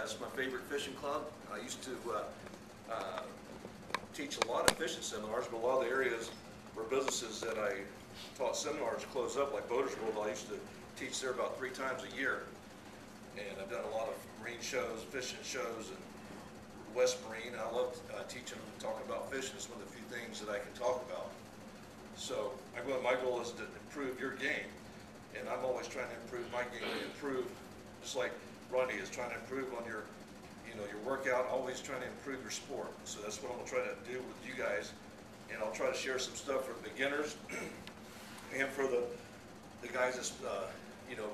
It's my favorite fishing club. I used to teach a lot of fishing seminars, but a lot of the areas where businesses that I taught seminars closed up, like Boaters World. I used to teach there about 3 times a year. And I've done a lot of marine shows, fishing shows, and West Marine. I love teaching and talking about fishing. It's one of the few things that I can talk about. So my goal is to improve your game, and I'm always trying to improve my game, and improve, just like Rodney is trying to improve on your workout, always trying to improve your sport. So that's what I'm gonna try to do with you guys, and I'll try to share some stuff for beginners and for the guys that's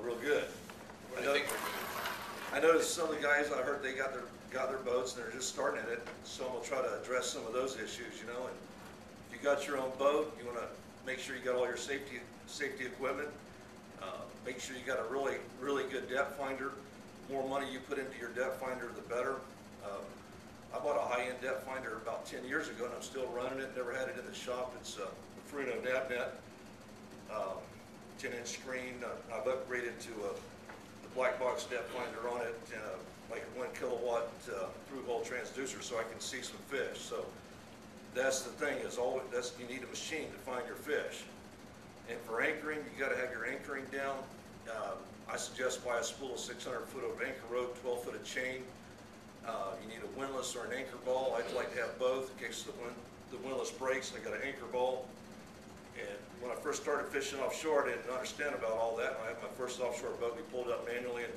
real good. I noticed some of the guys, I heard they got their boats and they're just starting at it, so I'm gonna try to address some of those issues, and if you got your own boat, you wanna make sure you got all your safety equipment. Make sure you got a really, really good depth finder. The more money you put into your depth finder, the better. I bought a high-end depth finder about 10 years ago, and I'm still running it. Never had it in the shop. It's a Fruno NavNet, 10-inch screen. I've upgraded to the black box depth finder on it, like a 1 kilowatt through-hole transducer, so I can see some fish. So that's the thing, you need a machine to find your fish. And for anchoring, you got to have your anchoring down. I suggest buy a spool of 600 foot of anchor rope, 12 foot of chain. You need a windlass or an anchor ball. I'd like to have both in case the windlass breaks and I got an anchor ball. And when I first started fishing offshore, I didn't understand about all that. When I had my first offshore boat, we pulled it up manually, and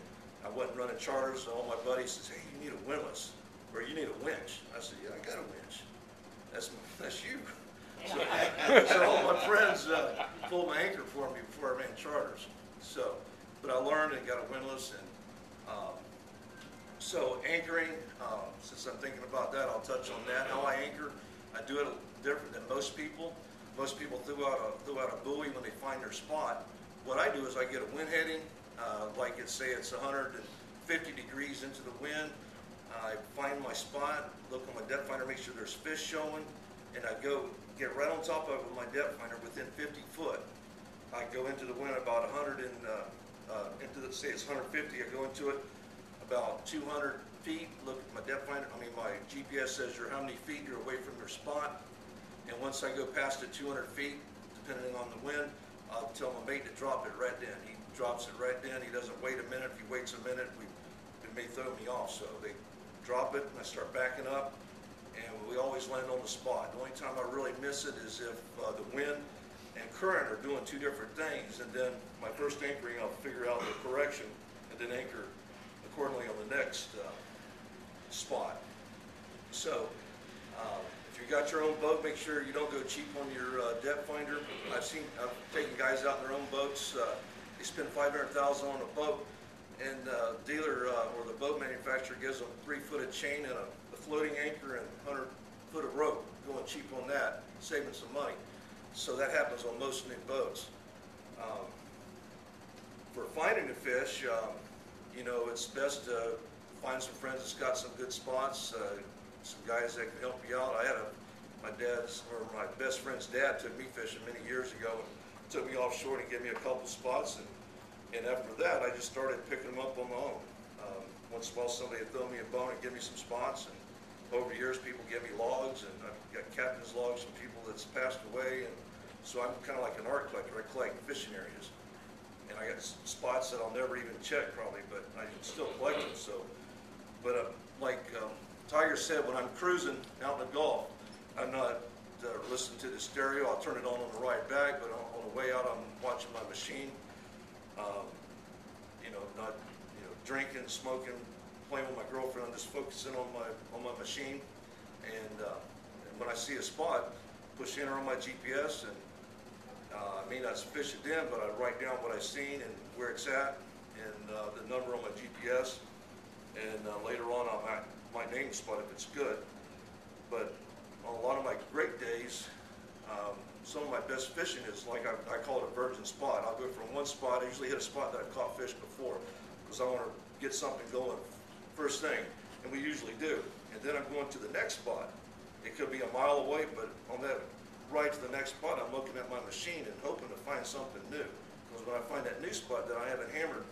I wasn't running charters. So all my buddies said, "Hey, you need a windlass, or you need a winch." I said, "Yeah, I got a winch." That's you. So all my friends pulled my anchor for me before I ran charters. But I learned and got a windlass, and so anchoring. Since I'm thinking about that, I'll touch on that. How I anchor, I do it different than most people. Most people throw out a buoy when they find their spot. What I do is I get a wind heading, like say it's 150 degrees into the wind. I find my spot, look on my depth finder, make sure there's fish showing, and I go get right on top of it with my depth finder within 50 foot. I go into the wind about 100 and say it's 150. I go into it about 200 feet. Look at my depth finder. My GPS says how many feet you're away from your spot. And once I go past it 200 feet, depending on the wind, I'll tell my mate to drop it right then. He drops it right then. He doesn't wait a minute. If he waits a minute, it may throw me off. So they drop it, and I start backing up, and we always land on the spot. The only time I really miss it is if the wind and current are doing 2 different things, and then my first anchoring, I'll figure out the correction, and then anchor accordingly on the next spot. So if you got your own boat, make sure you don't go cheap on your depth finder. I've taken guys out in their own boats. They spend $500,000 on a boat, and the dealer or the boat manufacturer gives them 3 foot of chain and a floating anchor and 100 foot of rope. Going cheap on that, saving some money. So that happens on most new boats. For finding the fish, it's best to find some friends that's got some good spots, some guys that can help you out. I had my best friend's dad took me fishing many years ago and took me offshore and gave me a couple spots, and after that I just started picking them up on my own. Once in a while somebody would throw me a bone and give me some spots, and over the years people give me logs, and I've got captain's logs from people that's passed away, and so I'm kind of like an art collector. I collect fishing areas, and I got spots that I'll never even check probably, but I can still collect them. Like Tiger said, when I'm cruising out in the Gulf, I'm not listening to the stereo. I'll turn it on the ride back, but on the way out I'm watching my machine. Not drinking, smoking, playing with my girlfriend. I'm just focusing on my machine, and when I see a spot, push enter on my GPS, and I may not fish it then, but I write down what I've seen and where it's at, and the number on my GPS, and later on I might name the spot if it's good. But on a lot of my great days, some of my best fishing is like I call it a virgin spot. I'll go from one spot. I usually hit a spot that I've caught fish before because I want to get something going first thing, and we usually do. And then I'm going to the next spot. It could be a mile away, but on that ride to the next spot, I'm looking at my machine and hoping to find something new. Because when I find that new spot that I haven't hammered,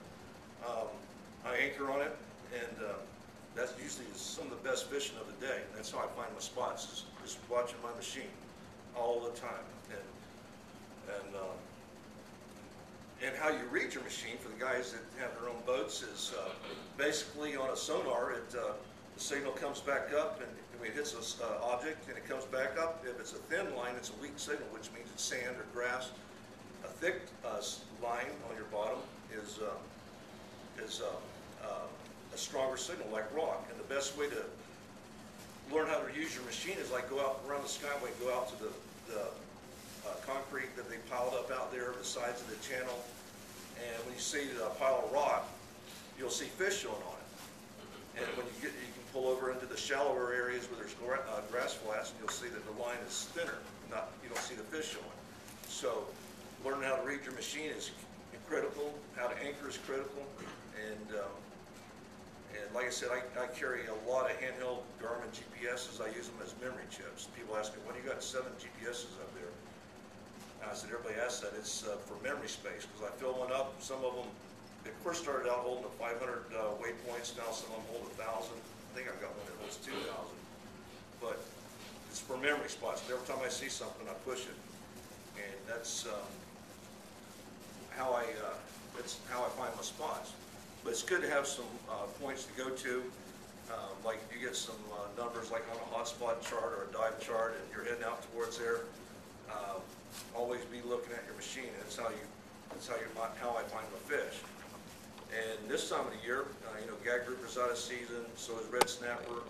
I anchor on it, and That's usually some of the best fishing of the day. And that's how I find my spots, is just watching my machine all the time. And how you read your machine for the guys that have their own boats is basically on a sonar. The signal comes back up, and it hits an object, and it comes back up. If it's a thin line, it's a weak signal, which means it's sand or grass. A thick line on your bottom is a stronger signal, like rock. And the best way to learn how to use your machine is like go out around the skyway, go out to the concrete that they piled up out there, the sides of the channel, and when you see a pile of rock, you'll see fish showing on it. And when you can pull over into the shallower areas where there's grass flats, and you'll see that the line is thinner. You don't see the fish showing. So learning how to read your machine is critical. How to anchor is critical. And like I said, I carry a lot of handheld Garmin GPSs. I use them as memory chips. People ask me, "Why do you got 7 GPSs up there?" And I said, everybody asks that. It's for memory space, because I fill one up. Some of them, they first started out holding 500 waypoints. Now some of them hold 1,000. I think I've got one that holds 2,000. But it's for memory spots. And every time I see something, I push it. And that's how I find my spots. But it's good to have some points to go to. Like if you get some numbers like on a hotspot chart or a dive chart, and you're heading out towards there, always be looking at your machine. That's how I find my fish. And this time of the year, gag grouper's out of season, so is red snapper.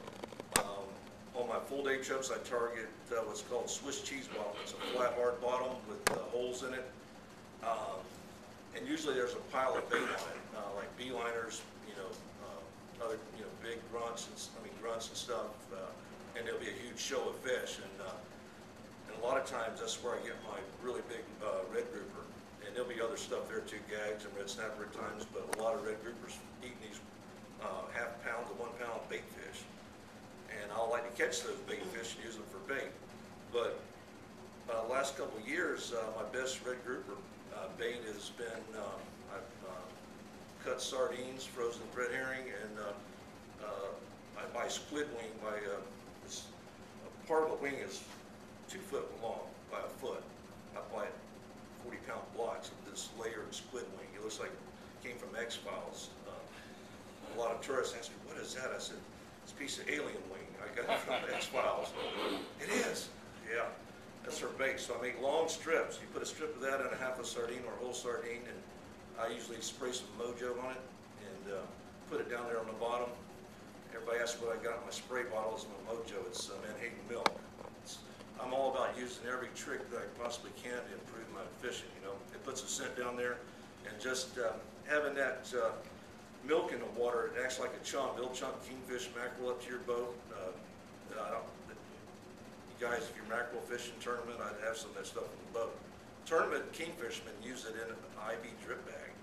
On my full day trips, I target what's called Swiss cheese bottom. It's a flat, hard bottom with holes in it. And usually there's a pile of bait on it, like beeliners, other, big grunts and stuff, and there'll be a huge show of fish. And a lot of times that's where I get my really big red grouper. And there'll be other stuff there too, gags and red snapper at times, but a lot of red groupers eating these half-pound to 1-pound bait fish. And I like to catch those bait fish and use them for bait. But last couple of years, my best red grouper bait has been, I've cut sardines, frozen red herring, and I buy squid wing by, part of the wing is 2 foot long by a foot. I buy 40-pound blocks of this layered squid wing. It looks like it came from X-Files. A lot of tourists ask me, "What is that?" I said, "It's a piece of alien wing. I got it from X-Files." It is. Yeah. That's her bait. So I make long strips. You put a strip of that in a half a sardine or a whole sardine, and I usually spray some Mojo on it and put it down there on the bottom. Everybody asks what I got in my spray bottles. My Mojo, it's Manhattan milk. I'm all about using every trick that I possibly can to improve my fishing. It puts a scent down there, and just having that milk in the water, it acts like a chum. It'll chunk kingfish, mackerel up to your boat. You guys, if you're mackerel fishing tournament, I'd have some of that stuff in the boat. Tournament kingfishermen use it in an IV drip bag.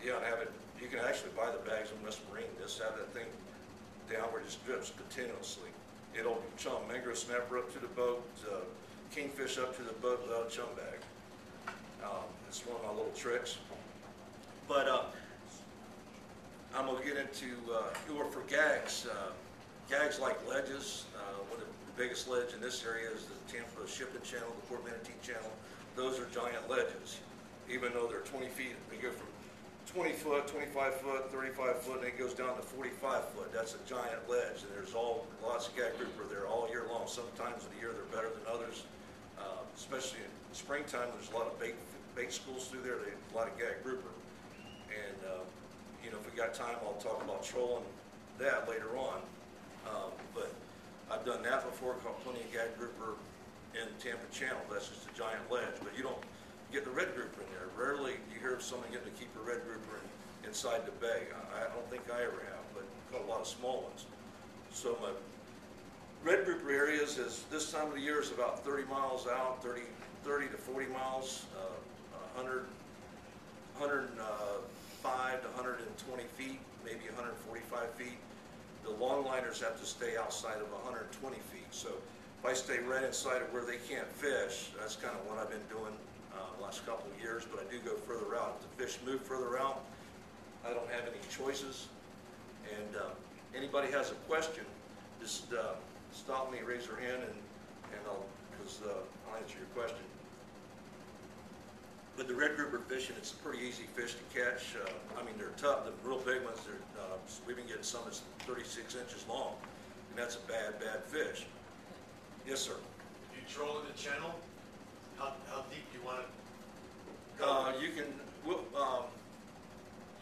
Yeah, and have it. You can actually buy the bags in West Marine. Just have that thing down where it just drips continuously. It'll chum mangrove snapper up to the boat, kingfish up to the boat without a chum bag. It's one of my little tricks. But I'm gonna get into for gags. Gags like ledges. One of the biggest ledge in this area is the Tampa Shipping Channel, the Port Manatee Channel. Those are giant ledges. Even though they're 20 feet, they go from 20 foot, 25 foot, 35 foot, and it goes down to 45 foot. That's a giant ledge, and there's lots of gag grouper there all year long. Sometimes of the year they're better than others, especially in springtime. There's a lot of bait schools through there. There's a lot of gag grouper, and if we got time, I'll talk about trolling that later on. But I've done that before. Caught plenty of gag grouper in Tampa Channel. That's just a giant ledge, but you don't get the red grouper in there. Rarely do you hear of someone getting to keep a red grouper inside the bay. I don't think I ever have, but caught a lot of small ones. So my red grouper areas is this time of the year is about 30 miles out, 30 to 40 miles, 105 to 120 feet, maybe 145 feet. The longliners have to stay outside of 120 feet. So if I stay right inside of where they can't fish, that's kind of what I've been doing the last couple of years, but I do go further out. If the fish move further out, I don't have any choices. And anybody has a question, just stop me, raise your hand, and I'll answer your question. But the red grouper fishing, it's a pretty easy fish to catch. I mean, they're tough. The real big ones, we've been getting some that's 36 inches long, and that's a bad fish. Yes, sir. You troll in the channel? How deep do you want to go?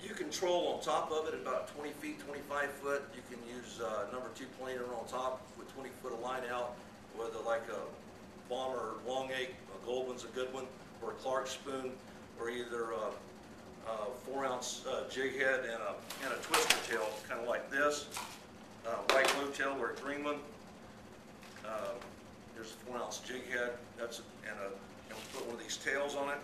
You can troll on top of it about 20 feet, 25 foot. You can use number 2 planer on top with 20 foot of line out, whether like a bomber long egg, a gold one's a good one, or a Clark spoon, or either a 4-ounce jig head and a twister tail, kind of like this. White blue tail or a green one. There's a 4-ounce jig head. And we'll put one of these tails on it.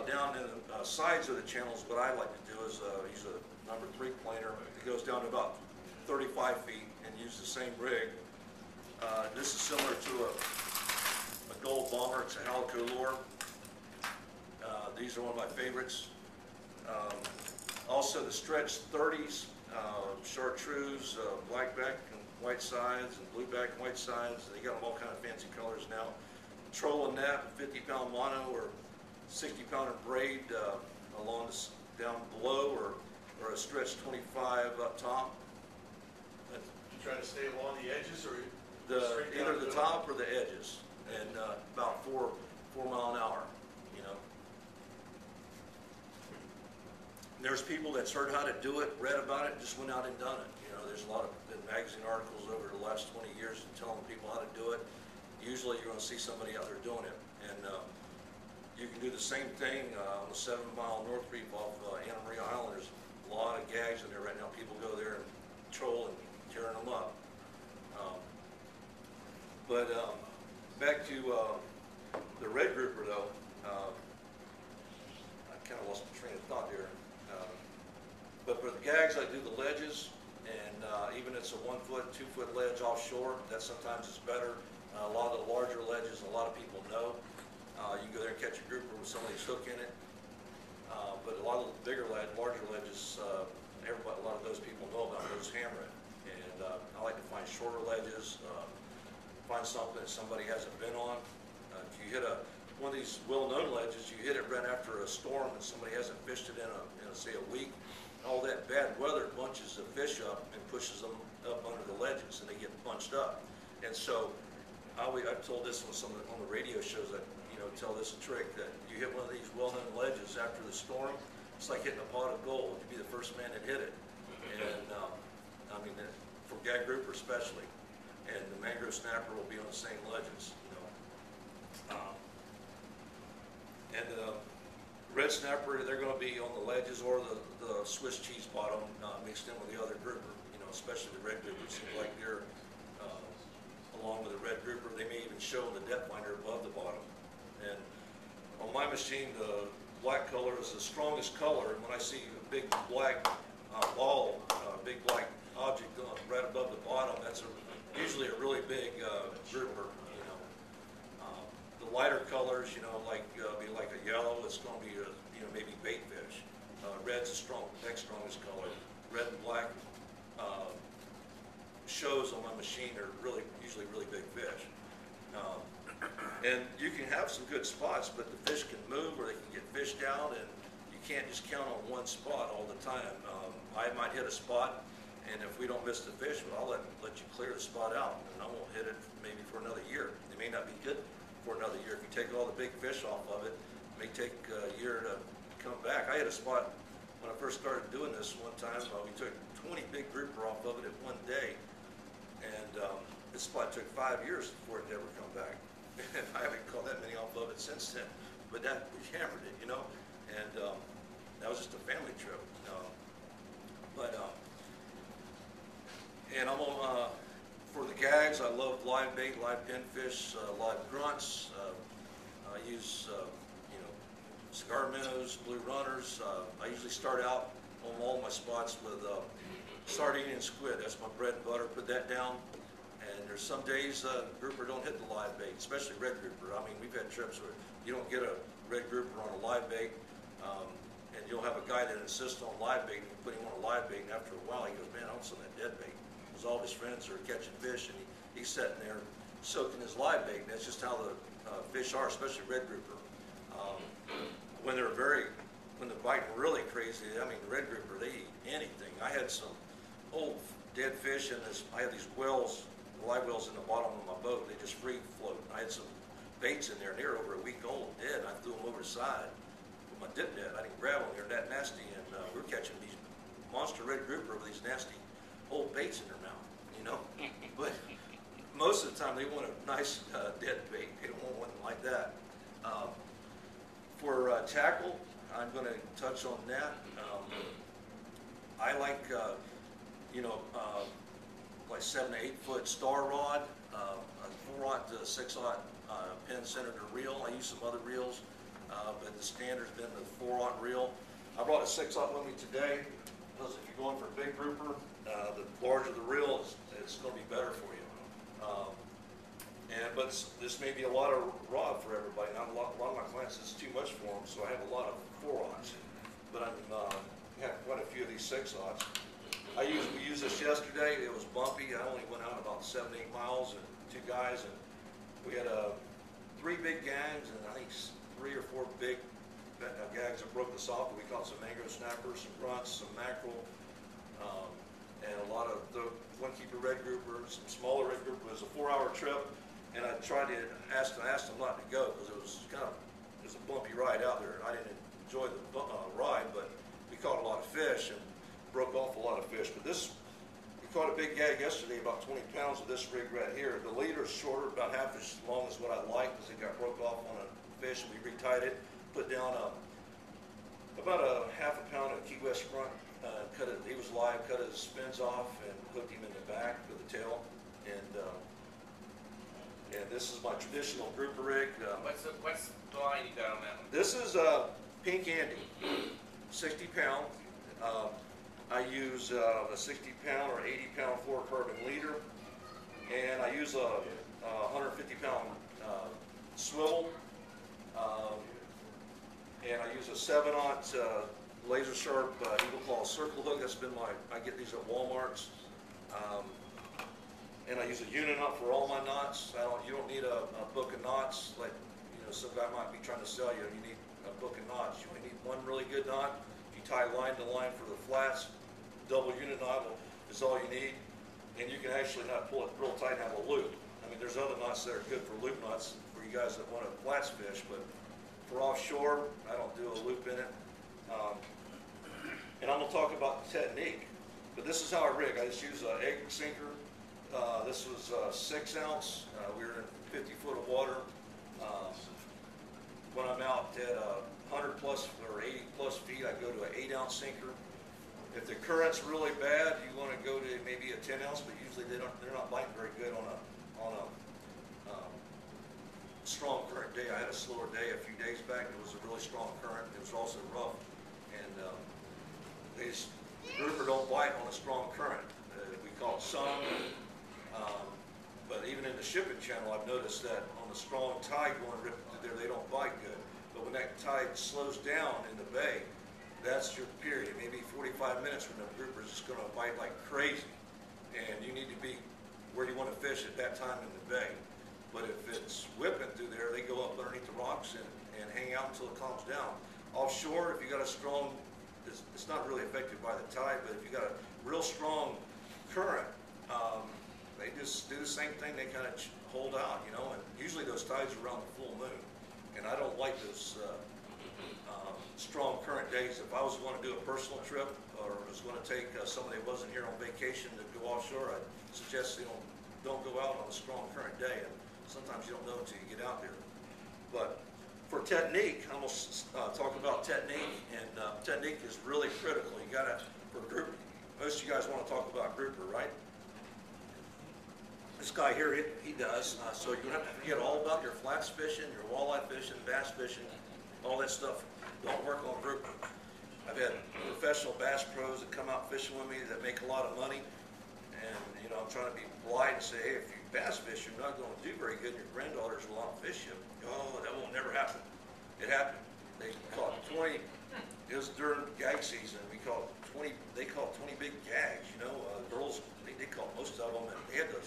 Down in the sides of the channels, what I like to do is use a number 3 planer. It goes down to about 35 feet and use the same rig. This is similar to a gold bomber. It's a Halico lure. These are one of my favorites. Also the stretch 30s, chartreuse, blackback and white sides, and blueback and white sides. They got them all kind of fancy colors now. Trolling that, 50-pound mono or 60-pounder braid along down below, or a stretch 25 up top. You try to stay along the edges, or either the top or the edges, and about 4 mile an hour. You know. There's people that's heard how to do it, read about it, just went out and done it. You know, there's a lot of magazine articles over the last 20 years telling people how to do it. Usually, you're going to see somebody out there doing it, and you can do the same thing on the 7 Mile North Reef off Anna Maria Island. There's a lot of gags in there right now. People go there and troll and tearing them up. Back to the red grouper though. I kind of lost my train of thought here. But for the gags, I do the ledges, and even it's a 1 foot, 2 foot ledge offshore. That sometimes is better. A lot of the larger ledges, a lot of people know. You can go there and catch a grouper with somebody's hook in it. But a lot of the larger ledges, a lot of those people know about those hammer it. And I like to find shorter ledges, find something that somebody hasn't been on. If you hit one of these well-known ledges, you hit it right after a storm and somebody hasn't fished it in say a week, all that bad weather bunches the fish up and pushes them up under the ledges, and they get bunched up. And so I've told this on the radio shows that, tell this a trick, that you hit one of these well-known ledges after the storm, it's like hitting a pot of gold. You'd be the first man that hit it. And I mean, for gag grouper especially. And the mangrove snapper will be on the same ledges, and the red snapper, they're going to be on the ledges or the Swiss cheese bottom mixed in with the other grouper, especially the red grouper. It seems like they're along with the red grouper. They may even show the depth finder above the bottom. And on my machine, the black color is the strongest color. And when I see a big black ball, big black object right above the bottom, that's usually a really big grouper. The lighter colors, be like a yellow. It's going to be maybe bait fish. Red's the next strongest color. Red and black shows on my machine are usually really big fish. And you can have some good spots, but the fish can move or they can get fished out, and you can't just count on one spot all the time. I might hit a spot, and if we don't miss the fish, I'll let you clear the spot out, and I won't hit it maybe for another year. It may not be good for another year. If you take all the big fish off of it, it may take a year to come back. I hit a spot when I first started doing this one time. We took 20 big grouper off of it in one day, and this spot took 5 years for it to ever come back. And I haven't caught that many off of it since then. But we hammered it, and that was just a family trip. And I'm on, for the gags, I love live bait, live pinfish, live grunts. I use, cigar minnows, blue runners. I usually start out on all my spots with sardine and squid. That's my bread and butter. Put that down. And there's some days grouper don't hit the live bait, especially red grouper. I mean, we've had trips where you don't get a red grouper on a live bait, and you'll have a guy that insists on live bait, and you put him on a live bait, and after a while he goes, man, I want some of that dead bait. because all his friends are catching fish, and he's sitting there soaking his live bait. And that's just how the fish are, especially red grouper. When they're biting really crazy, I mean, the red grouper, they eat anything. I had some old dead fish in this. I had these wells, live wells in the bottom of my boat. They just free float. I had some baits in there, and they were over a week old, dead. And I threw them over the side with my dip net. I didn't grab them; they're that nasty. And we're catching these monster red grouper with these nasty old baits in their mouth, you know. But most of the time, they want a nice dead bait. They don't want one like that. For tackle, I'm going to touch on that. I like, like 7 to 8 foot star rod, a 4/0 to 6/0 pin centered reel. I use some other reels, but the standard's been the 4/0 reel. I brought a 6/0 with me today because if you're going for a big grouper, the larger the reel, it's going to be better for you. But this may be a lot of rod for everybody. Not a lot of my clients, it's too much for them, so I have a lot of 4/0s. But I have quite a few of these 6/0s. We used this yesterday. It was bumpy. I only went out about 7 to 8 miles and 2 guys, and we had 3 big gags and I think 3 or 4 big gags that broke us off. We caught some mangrove snappers, some grunts, some mackerel, and a lot of the one keeper red grouper, some smaller red grouper. It was a 4-hour trip, and I tried to ask them not to go because it was a bumpy ride out there. I didn't enjoy the ride, but we caught a lot of fish and broke off a lot of fish. But we caught a big gag yesterday, about 20 pounds with this rig right here. The leader is shorter, about half as long as what I like, because it got broke off on a fish, and we retied it, put down about a half a pound of Key West front, cut it. He was live, cut his fins off, and hooked him in the back with the tail. And this is my traditional grouper rig. What's the line you got on that one? This is Pink Andy, 60 pound. I use a 60 pound or 80 pound fluorocarbon leader, and I use a 150 pound swivel, and I use a 7/0 laser sharp Eagle Claw circle hook. That's been I get these at Walmart's. And I use a unit knot for all my knots. You don't need a book of knots like some guy might be trying to sell you. You need a book of knots. You only need one really good knot. If you tie line to line for the flats, double unit knot is all you need. And you can actually not pull it real tight and have a loop. I mean, there's other knots that are good for loop knots for you guys that want to flats fish, but for offshore, I don't do a loop in it. And I'm going to talk about the technique. But this is how I rig. I just use an egg sinker. This was 6 ounce. We were in 50 foot of water. When I'm out at 100 plus or 80 plus feet, I go to an 8 ounce sinker. If the current's really bad, you want to go to maybe a 10 ounce, but usually they're not biting very good on a strong current day. I had a slower day a few days back. It was a really strong current. It was also rough, and these grouper don't bite on a strong current. We caught some. But even in the shipping channel, I've noticed that on a strong tide going ripping through there, they don't bite good. But when that tide slows down in the bay, that's your period. Maybe 45 minutes when the grouper is just going to bite like crazy. And you need to be where you want to fish at that time in the bay. But if it's whipping through there, they go up underneath the rocks and hang out until it calms down. Offshore, if you got a strong, it's not really affected by the tide, but if you got a real strong current, they just do the same thing. They kind of hold out, and usually those tides are around the full moon. And I don't like those strong current days. If I was going to do a personal trip or was going to take somebody that wasn't here on vacation to go offshore, I'd suggest don't go out on a strong current day. And sometimes you don't know until you get out there. But for technique, I'm going to talk about technique, and technique is really critical. You got to, for grouper, most of you guys want to talk about grouper, right? This guy here, he does. So you don't have to forget all about your flats fishing, your walleye fishing, bass fishing, all that stuff. Don't work on grouper. I've had professional bass pros that come out fishing with me that make a lot of money, and I'm trying to be polite and say, hey, if you bass fish, you're not going to do very good. Your granddaughters will outfish you. Oh, that won't never happen. It happened. They caught 20. It was during gag season. We caught 20. They caught 20 big gags. Girls, they caught most most of them, and they had to,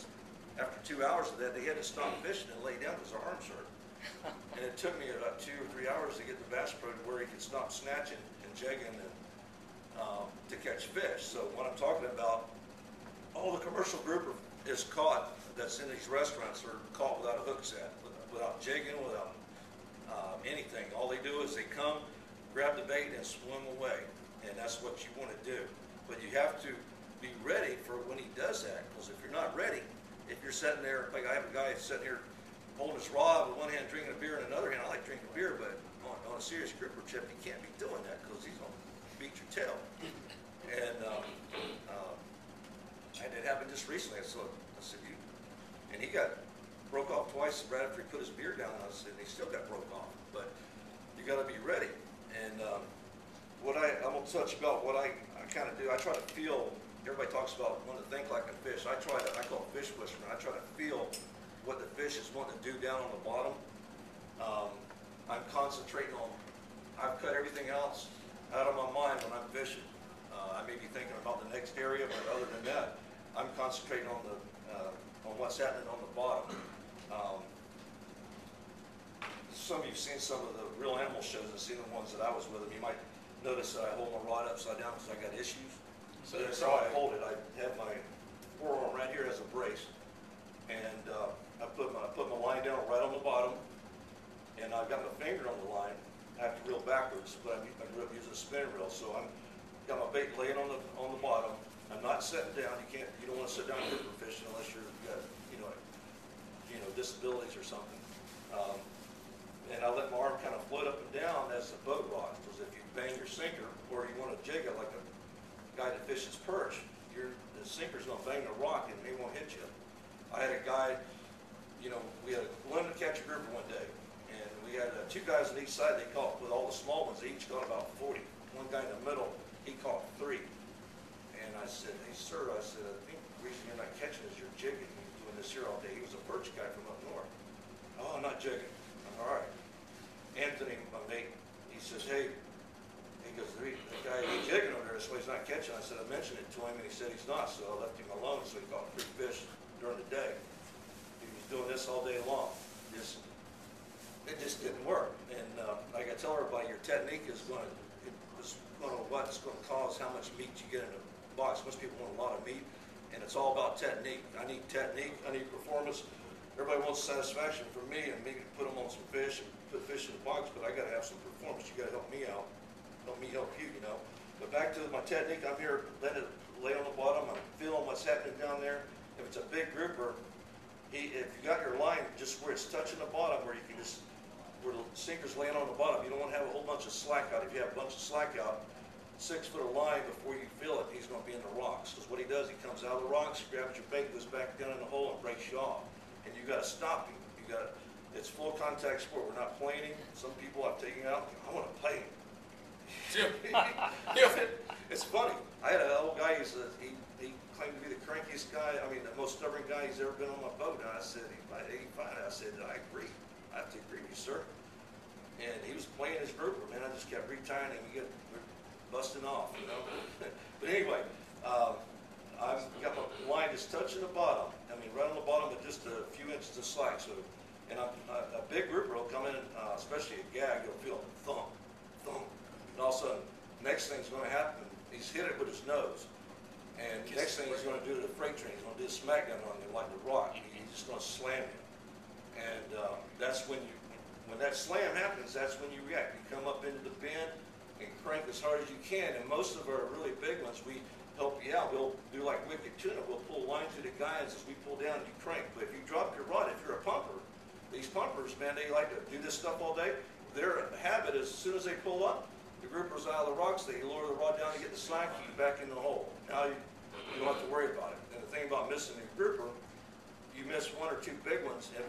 after 2 hours of that, they had to stop fishing and lay down because their arms hurt. And it took me about 2 or 3 hours to get the Bass Pro to where he could stop snatching and jigging and to catch fish. So what I'm talking about, all the commercial grouper is caught that's in these restaurants are caught without a hook set, without jigging, without anything. All they do is they come, grab the bait, and swim away. And that's what you want to do. But you have to be ready for when he does that, because if you're not ready, if you're sitting there, like I have a guy sitting here holding his rod with one hand drinking a beer and another hand, I like drinking beer, but on a serious grouper trip, you can't be doing that because he's going to beat your tail. And it happened just recently. I said, you, and he broke off twice right after he put his beer down. I said, and he still got broke off. But you got to be ready. And I'm going to touch about what I kind of do. I try to feel. Everybody talks about wanting to think like a fish. I call it fish whistling. I try to feel what the fish is wanting to do down on the bottom. I'm concentrating on. I've cut everything else out of my mind when I'm fishing. I may be thinking about the next area, but other than that, I'm concentrating on what's happening on the bottom. Some of you've seen some of the real animal shows and seen the ones that I was with them. You might notice that I hold my rod upside down because I got issues. So that's how I hold it. I have my forearm right here as a brace, and I put my line down right on the bottom, and I've got my finger on the line. I have to reel backwards, but I grew up using a spinning reel, so I'm got my bait laying on the bottom. I'm not sitting down. You don't want to sit down grouper fishing unless you've got disabilities or something. And I let my arm kind of float up and down as the boat rocks, because if you bang your sinker or you want to jig it like a guy that fishes perch, the sinker's going to bang the rock and he won't hit you. I had a guy, we had a limited catch a grouper one day, and we had 2 guys on each side. They caught, with all the small ones, they each caught about 40. One guy in the middle, he caught 3. And I said, hey sir, I think the reason you're not catching is you're jigging. You're doing this here all day. He was a perch guy from up north. Oh, I'm not jigging. All right. Anthony, my mate, he says, hey, he goes, the guy he's jigging over there, that's why he's not catching. I said, I mentioned it to him, and he said he's not, so I left him alone. So he caught 3 fish during the day. He was doing this all day long. It just didn't work. And like I tell everybody, your technique is going to cause how much meat you get in a box. Most people want a lot of meat, and it's all about technique. I need technique. I need performance. Everybody wants satisfaction from me, and me to put them on some fish and put fish in the box, but I got to have some performance. You got to help me out. Help me help you, But back to my technique, I'm here, let it lay on the bottom. I'm feeling what's happening down there. If it's a big grouper, if you got your line just where it's touching the bottom, where the sinker's laying on the bottom, you don't want to have a whole bunch of slack out. If you have a bunch of slack out, 6 foot of line before you feel it, he's going to be in the rocks. Because what he does, he comes out of the rocks, grabs your bait, goes back down in the hole, and breaks you off. And you got to stop him. It's full contact sport. We're not playing him. Some people I've taken out, I want to play him. It's funny. I had an old guy. He claimed to be the crankiest guy. I mean, the most stubborn guy he's ever been on my boat. And I said, he's about 85. I said, I agree. I have to agree with you, sir. And he was playing his grouper, man. I just kept retying him. We're busting off, But anyway, I've got my line just touching the bottom. I mean, right on the bottom with just a few inches of slack. So, and a big grouper will come in, especially a gag. You'll feel thump, thump, and all of a sudden, next thing's going to happen. He's hit it with his nose, and next thing he's going to do to the freight train, he's going to do a smackdown on you like the rock. He's just going to slam you, and that's when that slam happens. That's when you react. You come up into the bend and crank as hard as you can. And most of our really big ones, we help you out. We'll do like wicked tuna. We'll pull line through the guys as we pull down and you crank. But if you drop your rod, if you're a pumper, these pumpers, man, they like to do this stuff all day. Their habit is as soon as they pull up, the grouper's out of the rocks, they lower the rod down to get the slack, you back in the hole. Now you don't have to worry about it. And the thing about missing a grouper, you miss 1 or 2 big ones. If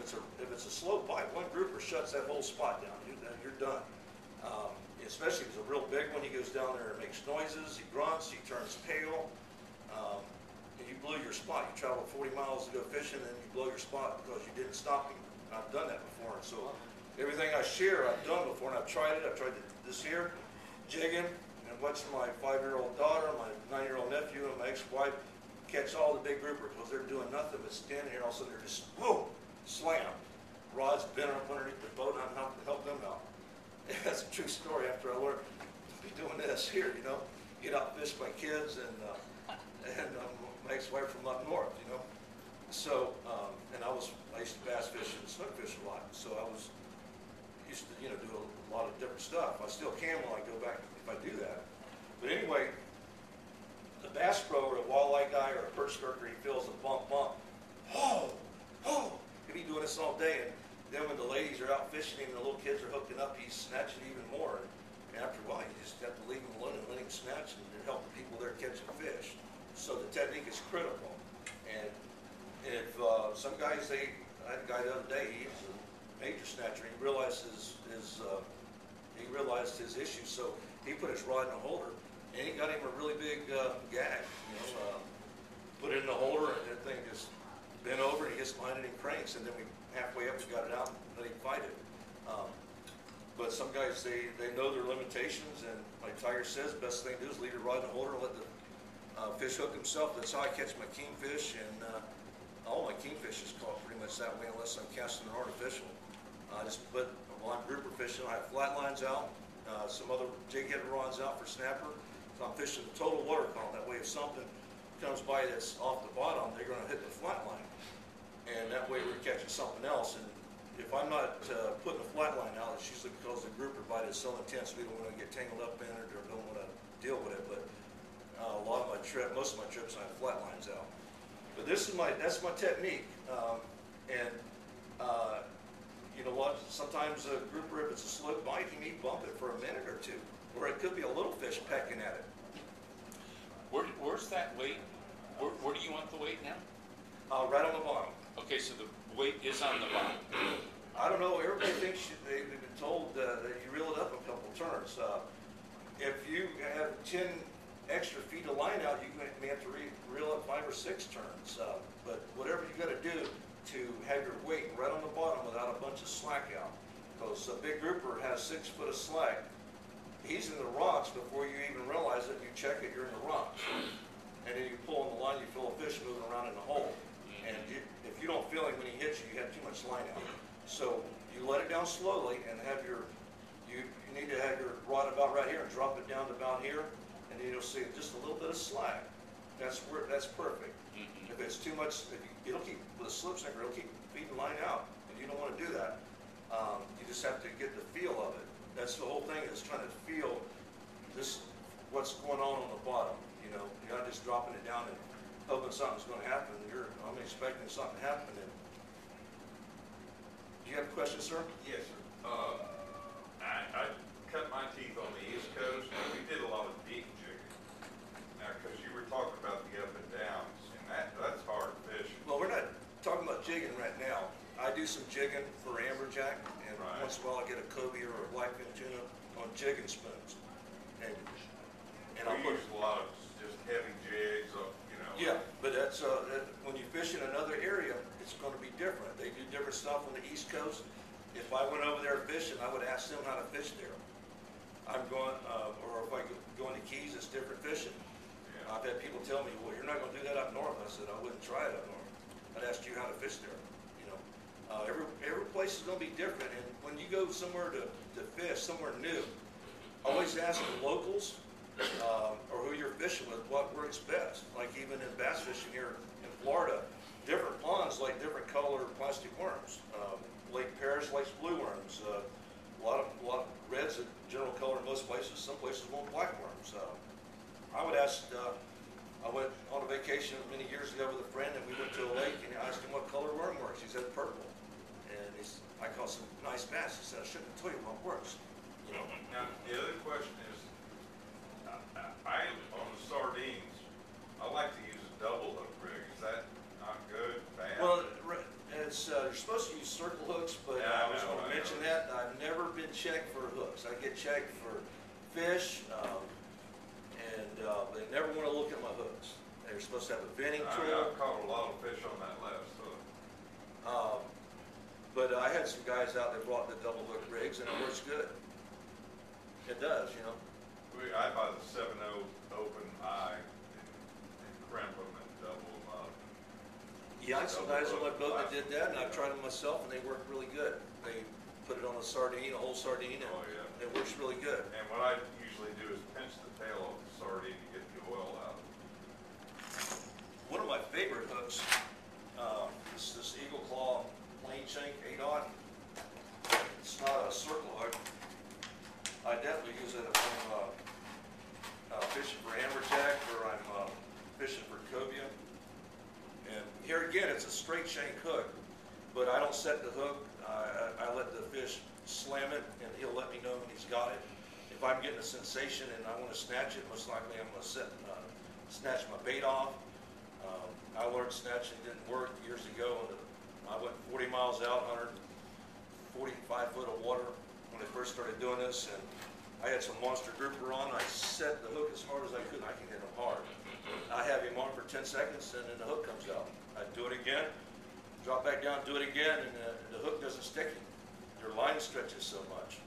it's a slow bite, one grouper shuts that whole spot down. You're done. Especially if it's a real big one, he goes down there and makes noises, he grunts, he turns pale, and you blew your spot. You travel 40 miles to go fishing and you blow your spot because you didn't stop him. I've done that before, and so everything I share I've done before, and I've tried it. I've tried this here, jigging, and watching my 5-year-old daughter, my 9-year-old nephew, and my ex-wife catch all the big groupers because they're doing nothing but standing here. All of a sudden they're just, whoa, slam. Rods bent up underneath the boat, and I'm having to help them out. That's a true story. After I learned to be doing this here, you know, get out and fish my kids and my ex-wife from up north, you know. So, and I used to bass fish and snook fish a lot. So I used to, you know, do a lot of different stuff. I still can when I go back if I do that. But anyway, the bass pro or a walleye guy or a perch snorker, he feels a bump. Oh, he'd be doing this all day. And then when the ladies are out fishing and the little kids are hooking up, he's snatching even more. And after a while, you just have to leave him alone and let him snatch and help the people there catching fish. So the technique is critical. And if some guys, I had a guy the other day, he was a major snatcher. He realized his issue, so he put his rod in a holder, and he got him a really big gag. You know, put it in the holder, and that thing just bent over, and he gets behind it and cranks, and then we halfway up, we got it out and let him fight it. But some guys, they know their limitations, and like Tiger says, the best thing to do is leave your rod in the holder and let the fish hook himself. That's how I catch my kingfish, and all my kingfish is caught pretty much that way unless I'm casting an artificial. While I'm grouper fishing, I have flat lines out, some other jig head rods out for snapper. So I'm fishing the total water column. That way if something comes by that's off the bottom, they're going to hit the flat line. And that way we're catching something else. And if I'm not putting a flat line out, it's usually because the grouper bite is so intense we don't want to get tangled up in it or don't want to deal with it. But most of my trips I have flat lines out. But that's my technique. You know what? Sometimes a grouper, if it's a slow bite, you need to bump it for a minute or two, or it could be a little fish pecking at it. Where's that weight? Where do you want the weight now? Right on the bottom. Okay, so the weight is on the bottom. I don't know. Everybody thinks they've been told that you reel it up a couple turns. If you have 10 extra feet of line out, you may have to reel up 5 or 6 turns. But whatever you got to do to have your weight right on the bottom without a bunch of slack out, because a big grouper has 6 foot of slack. He's in the rocks before you even realize it. You check it, you're in the rocks, and then you pull on the line, you feel a fish moving around in the hole. And if you don't feel him when he hits you, you have too much line out. So you let it down slowly and have you need to have your rod about right here and drop it down to about here, and then you'll see just a little bit of slack. That's perfect. If it's too much, it'll keep, with a slip snapper, it'll keep feeding line out, and you don't want to do that. You just have to get the feel of it. That's the whole thing, is trying to feel what's going on the bottom. You know, you're not just dropping it down and hoping something's going to happen. I'm expecting something to happen. And do you have a question, sir? Yes, sir. I cut my teeth on the East Coast, and we did a lot of deep jigging. Now, because you were talking about the up and downs, and that's hard fishing. Well, we're not talking about jigging right now. I do some jigging for amberjack, and once in a while I get a cobia or a blackfin tuna on jigging spoons. And we use a lot of just heavy jigs, you know. Yeah, but that's when you fish in another area, it's going to be different. They do different stuff on the East Coast. If I went over there fishing, I would ask them how to fish there. I'm going, or if I go into Keys, it's different fishing. Yeah. I've had people tell me, well, you're not going to do that up north. I said, I wouldn't try it up north. I'd ask you how to fish there. You know, every place is going to be different. And when you go somewhere to fish, somewhere new, always ask the locals or who you're fishing with what works best. Like even in bass fishing here in Florida, different ponds like different color plastic worms. Lake Parrish likes blue worms. A lot of reds are general color in most places. Some places want black worms. I would ask. I went on a vacation many years ago with a friend, and we went to a lake, and I asked him what color worm works. He said purple, and I caught some nice bass. He said I shouldn't have told you what works. You know. Now the other question is, I on the sardines, I like to use a double hook rig. Is that not good? Bad? Well, you're supposed to use circle hooks, but yeah, I was going to mention that. I've never been checked for hooks. I get checked for fish, and they never want to look at my hooks. They're supposed to have a venting tool. I've caught a lot of fish on that last hook. But I had some guys out that brought the double hook rigs, and it works good. It does, you know. I buy the 7.0 open eye and crimp them and double Yeah, I some guys on my boat that did that, and I've tried them myself, and they work really good. They put it on a sardine, a whole sardine, and Oh, yeah. it works really good. And what I usually do is pinch the tail off the sardine to get the oil out. One of my favorite hooks is this Eagle Claw plain shank 8/0. It's not a circle hook. I definitely use it if I'm fishing for amberjack or I'm fishing for cobia. And here again, it's a straight shank hook, but I don't set the hook. I let the fish slam it, and he'll let me know when he's got it. If I'm getting a sensation and I want to snatch it, most likely I'm going to snatch my bait off. I learned snatching didn't work years ago. I went 40 miles out, 145 foot of water when I first started doing this, and I had some monster grouper on. I set the hook as hard as I could, and I can hit him hard. I have him on for 10 seconds, and then the hook comes out. I do it again, drop back down, do it again, and the hook doesn't stick him. Your line stretches so much,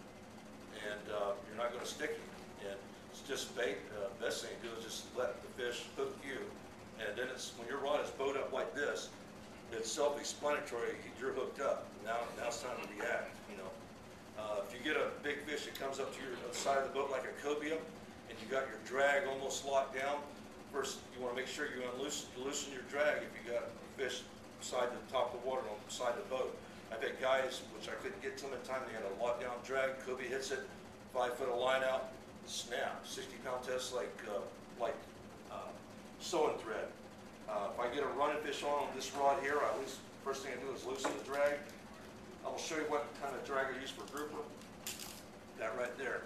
and you're not going to stick him. And it's just bait. Best thing to do is just let the fish hook you. And then when your rod is bowed up like this, it's self-explanatory. You're hooked up. Now it's time to react. If you get a big fish that comes up to your side of the boat like a cobia, and you got your drag almost locked down, first you want to make sure you loosen your drag if you got a fish beside the top of the water on the side of the boat. I've had guys, which I couldn't get to them in time, they had a lockdown drag. Cobia hits it, 5 foot of line out, snap. 60-pound test like sewing thread. If I get a running fish on this rod here, first thing I do is loosen the drag. I will show you what kind of drag I use for grouper. That right there.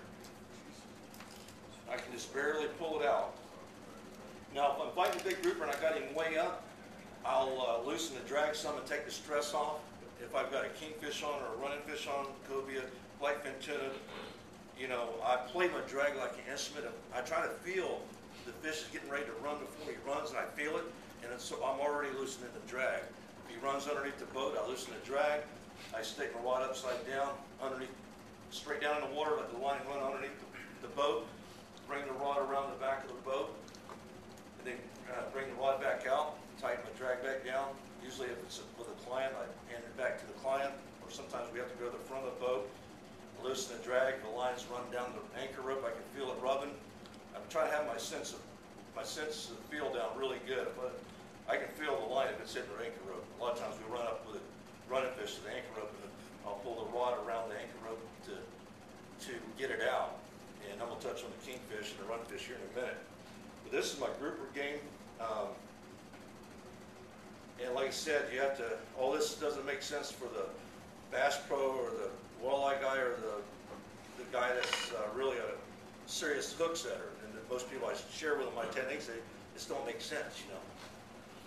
I can just barely pull it out. Now, if I'm fighting a big grouper and I got him way up, I'll loosen the drag some and take the stress off. If I've got a kingfish on or a running fish on, cobia, blackfin tuna, I play my drag like an instrument. I try to feel the fish is getting ready to run before he runs, and I feel it, and so I'm already loosening the drag. If he runs underneath the boat, I loosen the drag. I stick my rod upside down, straight down in the water, let the line run underneath the boat, bring the rod around the back of the boat, and then bring the rod back out, tighten my drag back down. Usually if it's with a client, I hand it back to the client, or sometimes we have to go to the front of the boat, loosen the drag, the line's run down the anchor rope, I can feel it rubbing. I'm trying to have my sense of feel down really good, but I can feel the line if it's hitting the anchor rope. A lot of times we run up with a running fish to the anchor rope, and I'll pull the rod around the anchor rope to get it out. And I'm gonna touch on the kingfish and the runfish here in a minute. But this is my grouper game. And like I said, all this doesn't make sense for the Bass Pro or the walleye guy or the guy that's really a serious hook setter. And most people I share with them my techniques, they just don't make sense,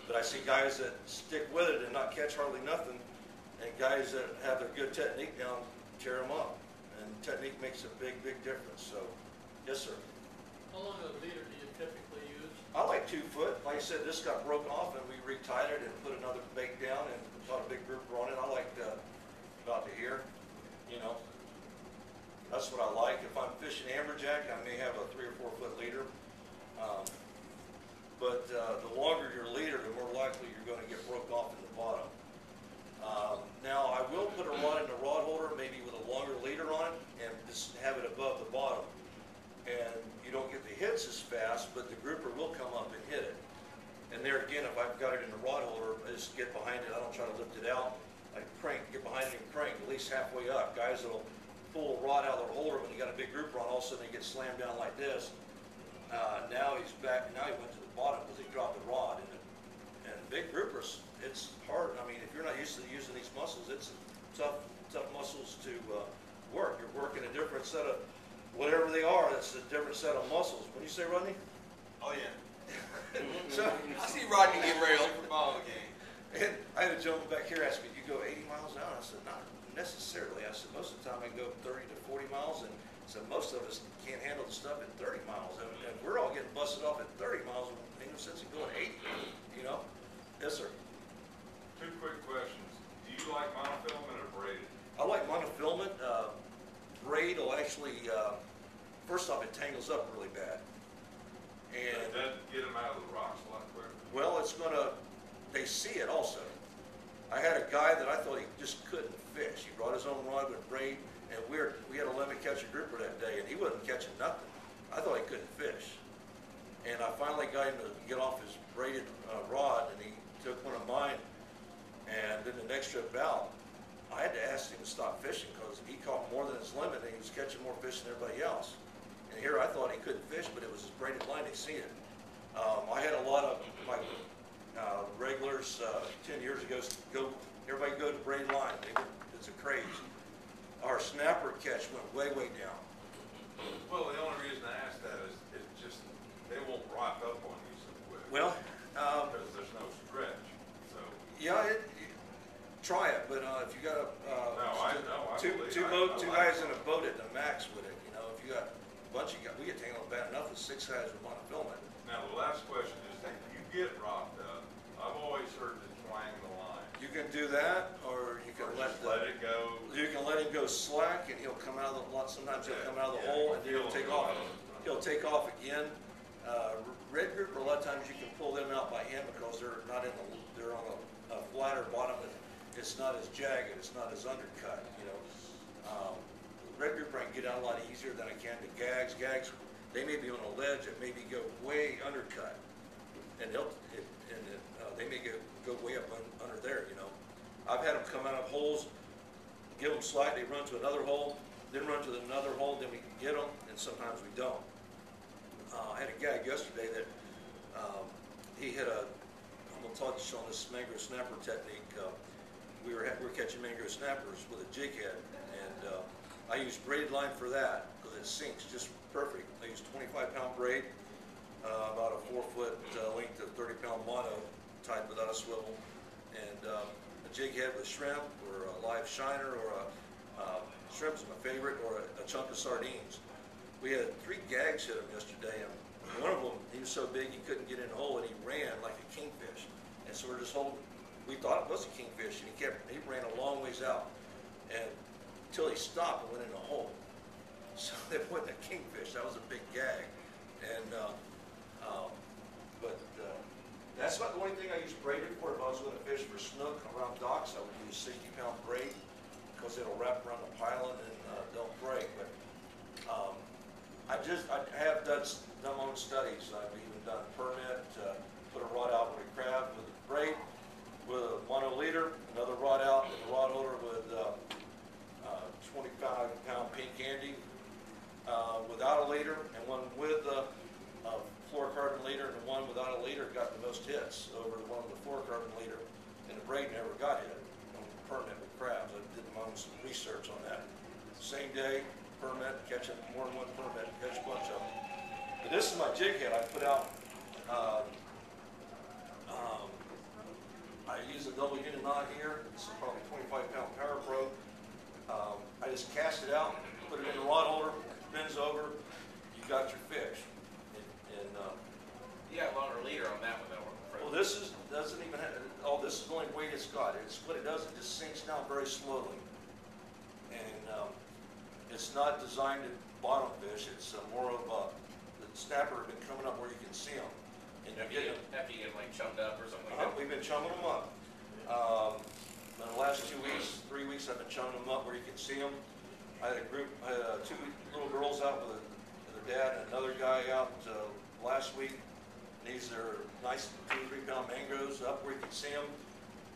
But I see guys that stick with it and not catch hardly nothing, and guys that have their good technique down tear them up. And technique makes a big, big difference. So, yes, sir. How long of a leader do you typically use? I like 2 foot. Like I said, this got broken off and we retied it and put another bait down and got a big grouper on it. I like about to here, That's what I like. If I'm fishing amberjack, I may have a 3 or 4 foot leader. But the longer your leader, the more likely you're going to get broke off in the bottom. Now, I will put a rod in the rod holder, maybe with a longer leader on it, and just have it above the bottom. And you don't get the hits as fast, but the grouper will come up and hit it. And there again, if I've got it in the rod holder, I just get behind it. I don't try to lift it out. I get behind it and crank at least halfway up. Guys will pull a rod out of their holder when you got a big grouper on, all of a sudden they get slammed down like this. Now he's back. Now he went to the bottom because he dropped the rod. And big groupers, it's hard. I mean, if you're not used to using these muscles, it's tough muscles to work. You're working a different set of whatever they are. It's a different set of muscles. What do you say, Rodney? Oh, yeah. So, I see Rodney get ready for ball game. and I had a gentleman back here ask me, "Do you go 80 miles an hour?" I said, "Not necessarily." I said, "Most of the time I go 30 to 40 miles, and so most of us can't handle the stuff at 30 miles. And we're all getting busted off at 30 miles. Ain't no sense in going 80, Yes, sir. 2 quick questions. Do you like monofilament or braided? I like monofilament. Braid will actually, first off, it tangles up really bad. And Does that get them out of the rocks a lot quicker? well, they see it also. I had a guy that I thought he just couldn't fish. He brought his own rod with braid, and we had a limit catch a grouper that day, and he wasn't catching nothing. I thought he couldn't fish. And I finally got him to get off his braided rod, and he took one of mine. And then the next trip out, I had to ask him to stop fishing because he caught more than his limit, and he was catching more fish than everybody else. And here I thought he couldn't fish, but it was his braided line. They see it. I had a lot of my regulars 10 years ago everybody go to braid line. It's a craze. Our snapper catch went way down. Well, the only reason I ask that is it's just, they won't rock up on you so quick. Well, Because there's no stretch, so. yeah, try it, but if you got I know, I two believe- two guys in a boat at the max with it, you know, if you got a bunch of guys, we get tangled bad enough with 6 guys who want to film it. Now, the last question is, if you get rocked up, I've always heard to twang the line. You can do that, or you can Or let just let it go. You can let him go slack, and he'll come out of the. Sometimes he'll come out of the Yeah, hole, and then he'll he'll take go off. out. He'll take off again. Red grouper, a lot of times you can pull them out by hand because they're not in the. They're on a flatter bottom, and it's not as jagged. It's not as undercut. You know, red grouper I can get out a lot easier than I can to gags. Gags, they may be on a ledge that maybe go way undercut, and they may go way up under there. You know, I've had them come out of holes. Give them slack, they run to another hole, then run to another hole, then we can get them, and sometimes we don't. I had a gag yesterday that he hit I'm going to touch on this mangrove snapper technique. We were catching mangrove snappers with a jig head, and I used braided line for that because it sinks just perfect. I used 25-pound braid, about a 4-foot length of 30-pound mono tied without a swivel, and a jig head with shrimp or a live shiner or shrimp's my favorite, or a chunk of sardines. We had 3 gags hit him yesterday, and one of them, he was so big he couldn't get in the hole, and he ran like a kingfish. And so we're just holding, we thought it was a kingfish, and he ran a long ways out, and until he stopped and went in the hole. So it wasn't a kingfish, that was a big gag. And that's not the only thing I use braided for. If I was going to fish for snook around docks, I would use 60-pound braid because it'll wrap around the pylon and don't break. But I have done my own studies. I've even done permit, put a rod out with a crab with a braid, with a mono leader, another rod out with a rod holder with 25-pound pink candy without a leader, and one with a fluorocarbon leader, and the one without a leader got the most hits over the one with the fluorocarbon leader, and the braid never got hit on permit with crabs. I did my own research on that. Same day, permit, catching more than one permit, catch a bunch of them. But this is my jig head I put out. I use a double unit knot here. This is probably 25-pound Power Pro. I just cast it out, put it in the rod holder, bends over, you got your fish. You got a longer leader on that one, though. Well, this doesn't even have, this is the only weight it's got. It's what it does, it just sinks down very slowly. And it's not designed to bottom fish. It's more of the snapper have been coming up where you can see them. And After you get them like chummed up or something like that. We've been chumming them up. In the last 3 weeks, I've been chumming them up where you can see them. I had a group, 2 little girls out with their dad and another guy out last week. These are nice 2 or 3 pound mangroves up where you can see them.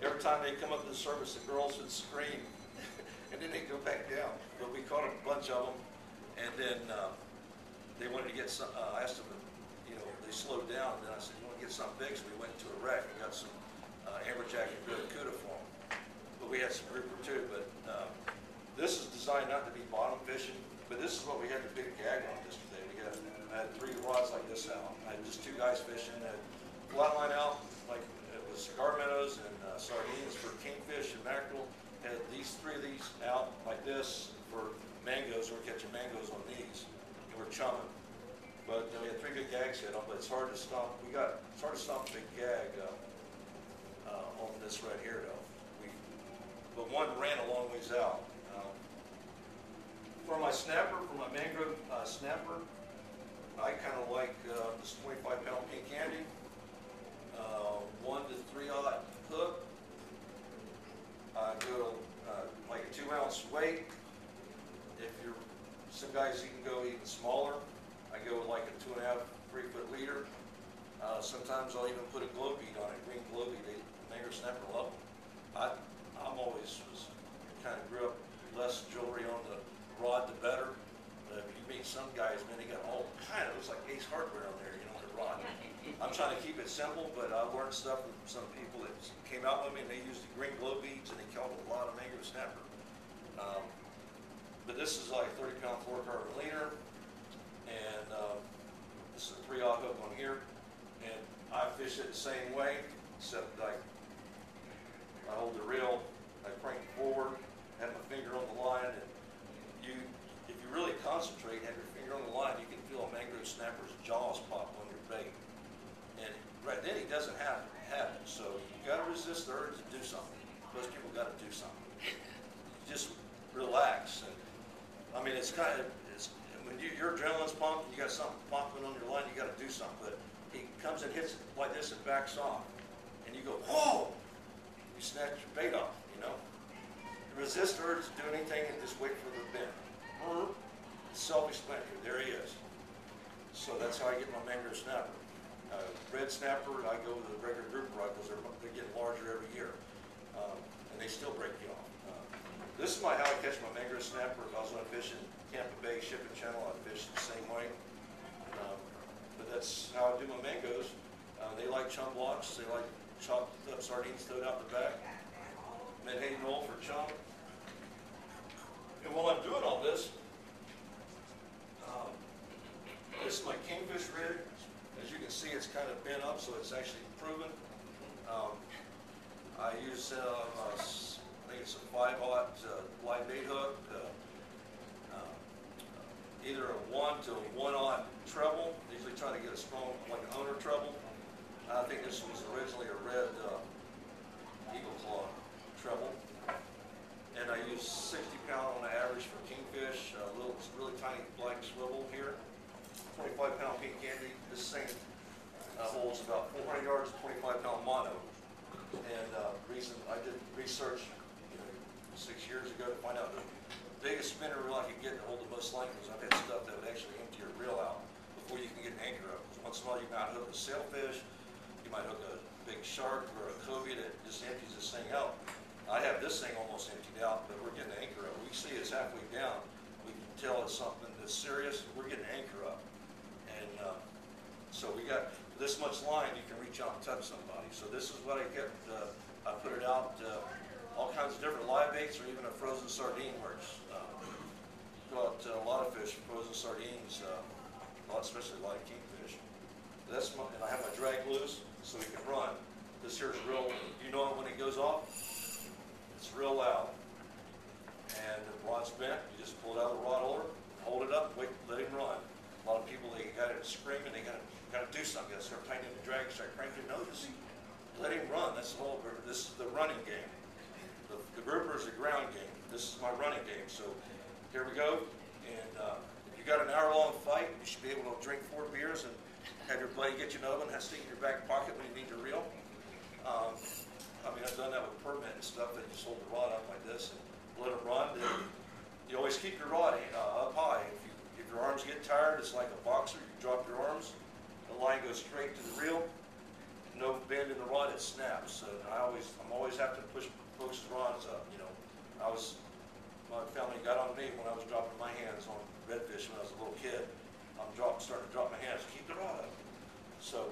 Every time they come up to the surface, the girls would scream, and then they'd go back down. But we caught a bunch of them, and then they wanted to get some. I asked them, they slowed down. And then I said, "You want to get something big?" So we went to a wreck and got some amberjack and barracuda for them. But we had some grouper too. But this is designed not to be bottom fishing. But this is what we had the big gag on yesterday. I had 3 rods like this out. I had just 2 guys fishing. I had flat line out, like it was cigar minnows and sardines for kingfish and mackerel. Had these 3 of these out like this for mangoes. We're catching mangoes on these, and we're chumming. But we had 3 good gags hit on, but it's hard to stop. It's hard to stop a big gag on this right here, though. But one ran a long ways out. For my snapper, for my mangrove snapper, I kind of like this 25-pound pink candy, 1 to 3 aught hook, 2-ounce weight. If you're, some guys you can go even smaller. I go with like a 2.5, 3-foot leader. Sometimes I'll even put a glow bead on it, green glow bead. They mangrove snapper love them. I'm always was kind of grew up less jewelry on the rod, the better. But if you meet some guys, man, they got all kind of, it looks like Ace Hardware on there, you know, on the rod. I'm trying to keep it simple, but I learned stuff from some people that came out with me and they used the green glow beads and they killed a lot of mangrove snapper. But this is like a 30-pound fluorocarbon leader, and this is a 3/0 hook on here, and I fish it the same way, except I hold the reel, I crank it forward, have my finger on the line, and if you really concentrate, have your finger on the line, you can feel a mangrove snapper's jaws pop on your bait. And right then he doesn't have it, so you got to resist the urge to do something. Most people got to do something. Just relax. And I mean, it's kind of, when your adrenaline's pumping, you got something pumping on your line, you got to do something. But he comes and hits it like this and backs off, and you go, whoa! You snatch your bait off, you know. Resist the urge to do anything and just wait for the bend. Self-explanatory. There he is. So that's how I get my mangrove snapper. Red snapper, I go with the regular group rod because they're getting larger every year, and they still break you off. This is how I catch my mangrove snapper. If I was going to fish in Tampa Bay shipping channel, I'd fish the same way. But that's how I do my mangoes. They like chum blocks. They like chopped up sardines towed out the back. Menhaden roll for chum. And while I'm doing all this, this is my kingfish rig. As you can see, it's kind of bent up, so it's actually proven. I use, I think it's a 5/0 live bait hook, either a 1 to 1/0 treble. Usually try to get a strong, like an owner treble. I think this was originally a red eagle claw treble. And I use 60-pound on average for kingfish, really tiny black swivel here. 25-pound pink candy. This thing holds about 400 yards, 25-pound mono. And reason I did research 6 years ago to find out the biggest spinner reel I could get to hold the most length was I've had stuff that would actually empty your reel out before you can get an anchor up. Because once in a while you might hook a sailfish, you might hook a big shark or a cobia that just empties this thing out. I have this thing almost emptied out, but we're getting the anchor up. We see it's halfway down. We can tell it's something that's serious. We're getting the anchor up. And so we got this much line, you can reach out and touch somebody. So this is what I kept, I put it out, all kinds of different live baits or even a frozen sardine works. Caught a lot of fish, frozen sardines, especially live kingfish. That's my, and I have my drag loose so we can run. This here's real, you know it when it goes off? It's real loud. And the rod's bent, you just pull it out of the rod holder, hold it up, wait, let him run. A lot of people, they got it screaming, they got to do something. They start tightening the drag, start cranking. No, just let him run. That's the whole. This is the running game. The grouper is the ground game. This is my running game. So here we go. And if you got an hour-long fight, you should be able to drink 4 beers and have your buddy get you an oven, have stick in your back pocket when you need your reel. I mean, I've done that with permit and stuff. They just hold the rod up like this and let it run. And you always keep your rod up high. If your arms get tired, it's like a boxer. You drop your arms, the line goes straight to the reel. No bend in the rod, it snaps. So I'm always having to push folks' rods up. You know, my family got on me when I was dropping my hands on redfish when I was a little kid. I'm starting to drop my hands. Keep the rod up. So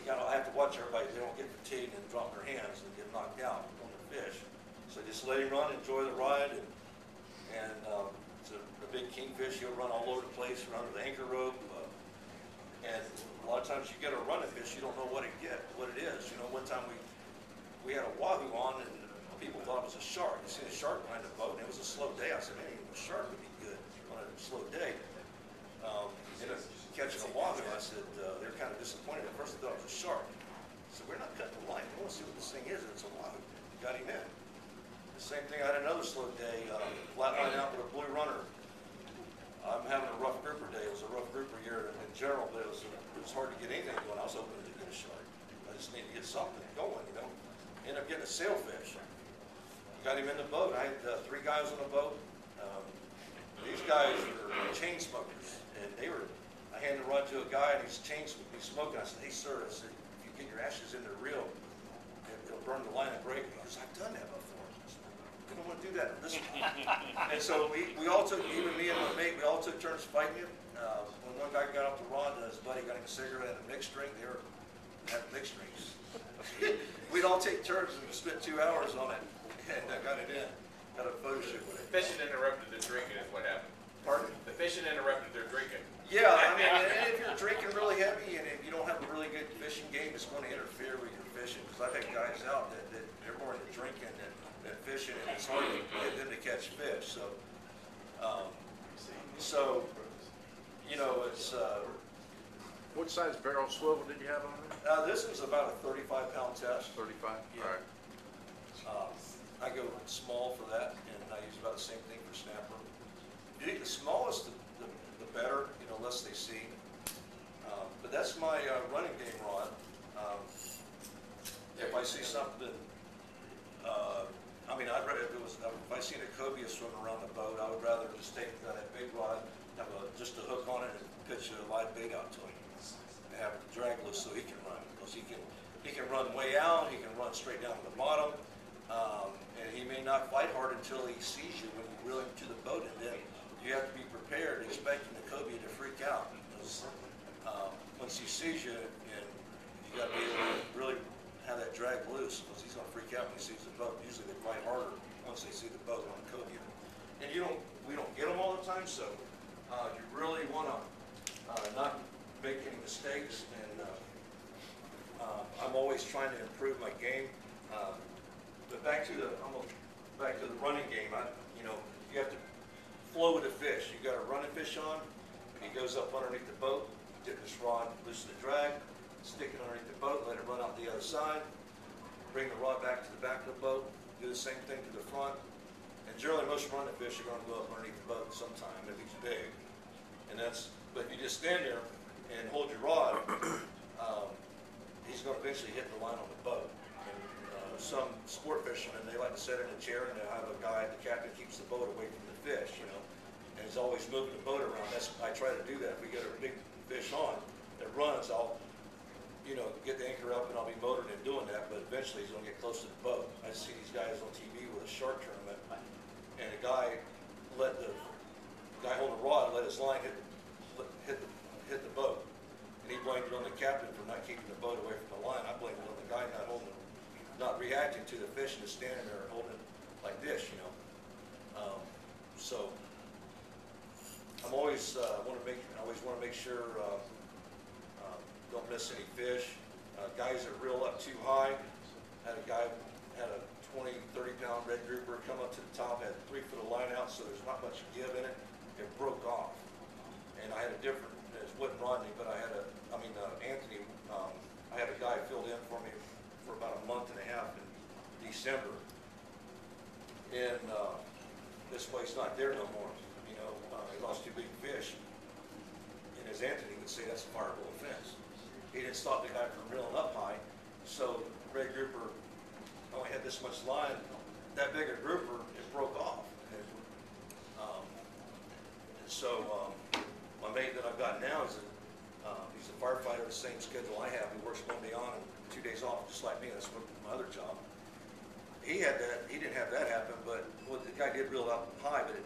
I have to watch everybody. They don't get fatigued and drop their hands and get knocked out on the fish. So just let him run, enjoy the ride, and it's a big kingfish. He'll run all over the place, run with the anchor rope, and a lot of times you get a running fish, you don't know what it is. You know, one time we had a wahoo on, and people thought it was a shark. You seen a shark behind the boat, and it was a slow day. I said, man, a shark would be good on a slow day. Ended up catching a wahoo. I said, they're kind of disappointed. At first they thought it was a shark. So we're not cutting the line. We want to see what this thing is. It's a wahoo. Got him in. The same thing, I had another slow day, flatline out with a blue runner. I'm having a rough grouper day. It was a rough grouper year in general, but it was hard to get anything going. I was hoping to get a shark. I just need to get something going, you know. End up getting a sailfish. got him in the boat. I had 3 guys on the boat. These guys are chain smokers, and I handed the rod to a guy, and he's smoking. I said, hey, sir, I said, if you get your ashes in the reel, it'll burn the line and break. He goes, I've done that before. I said, I don't want to do that this one. And so we all took, even me and my mate, we all took turns fighting it. When one guy got off the rod, his buddy got him a cigarette and a mixed drink. They were having mixed drinks. We'd all take turns and spent 2 hours on it, and I got it in. Got a photo shoot with it. Fishing interrupted the drinking is what happened. Pardon? The fishing interrupted their drinking. Yeah, I mean, and if you're drinking really heavy and if you don't have a really good fishing game, it's going to interfere with your fishing. Because I've had guys out that they're more into drinking than fishing, and it's hard to get them to catch fish. So, you know, it's. What size barrel swivel did you have on there? This was about a 35-pound test. 35? Yeah. All right. I go small for that, and I use about the same thing for snapper. You think the smallest, the better, you know, less they see. But that's my running game rod. If I see something, I mean, I'd rather if I seen a cobia swimming around the boat, I would rather just take that big rod, have just a hook on it, and pitch a live bait out to him, and have it drag loose so he can run. Because he can run way out, he can run straight down to the bottom. And he may not fight hard until he sees you when you reel him to the boat, and then you have to be prepared, expecting the cobia to freak out. Because once he sees you, and you got to be able to really have that drag loose, because he's going to freak out when he sees the boat. Usually they fight harder once they see the boat on the cobia. And we don't get them all the time, so you really want to not make any mistakes. And I'm always trying to improve my game. But back to the running game. You have to flow with the fish. You got a running fish on. He goes up underneath the boat. Dip this rod, loosen the drag, stick it underneath the boat, let it run out the other side. Bring the rod back to the back of the boat. Do the same thing to the front. And generally, most running fish are going to go up underneath the boat sometime if he's big. But if you just stand there and hold your rod, he's going to eventually hit the line on the boat. Some sport fishermen, they like to sit in a chair and they have a guy, the captain keeps the boat away from the fish, you know, and he's always moving the boat around. I try to do that. If we get a big fish on that runs, I'll, get the anchor up and I'll be motoring and doing that, but eventually he's going to get close to the boat. I see these guys on TV with a shark tournament, and a guy hold the rod, let his line hit the boat, and he blamed it on the captain for not keeping the boat away from the line. I blame it on the guy not reacting to the fish and just standing there holding it like this, So I'm always want to make sure don't miss any fish. Guys that reel up too high. Had a 20, 30-pound red grouper come up to the top, had 3 foot of line out, so there's not much give in it. It broke off, and I had a different. It wasn't Rodney, but Anthony. I had a guy filled in for me for about a month and a half in December, and this place not there no more. He lost 2 big fish, and as Anthony would say, that's a fireable offense. He didn't stop the guy from reeling up high, so red grouper only had this much line. That bigger grouper, it broke off, and so my mate that I've got now is he's a firefighter, the same schedule I have. He works 1 day on and 2 days off, just like me. That's my other job. He didn't have that happen, but the guy did reel up high, but it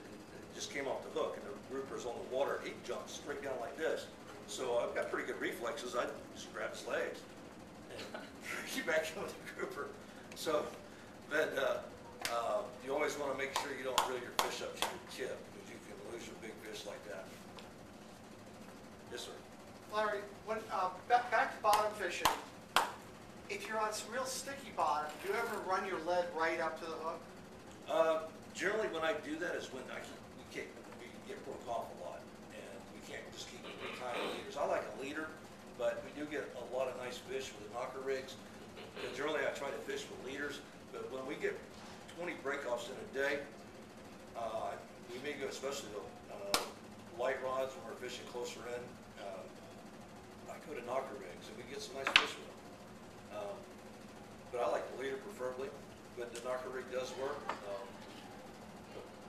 just came off the hook, and the grouper's on the water. He jumped straight down like this. So I've got pretty good reflexes. I just grab his legs and get back in with the grouper. So, but you always want to make sure you don't reel your fish up to your tip, because you can lose your big fish like that. Yes, sir. Larry, back to bottom fishing, if you're on some real sticky bottom, do you ever run your lead right up to the hook? Generally, when I do that is when we get broke off a lot, and we can't just keep tying leaders. I like a leader, but we do get a lot of nice fish with the knocker rigs. And generally, I try to fish with leaders, but when we get 20 breakoffs in a day, we may go, especially the light rods when we're fishing closer in. I go to knocker rigs, and we get some nice fish with them. But I like the leader preferably. but the knocker rig does work.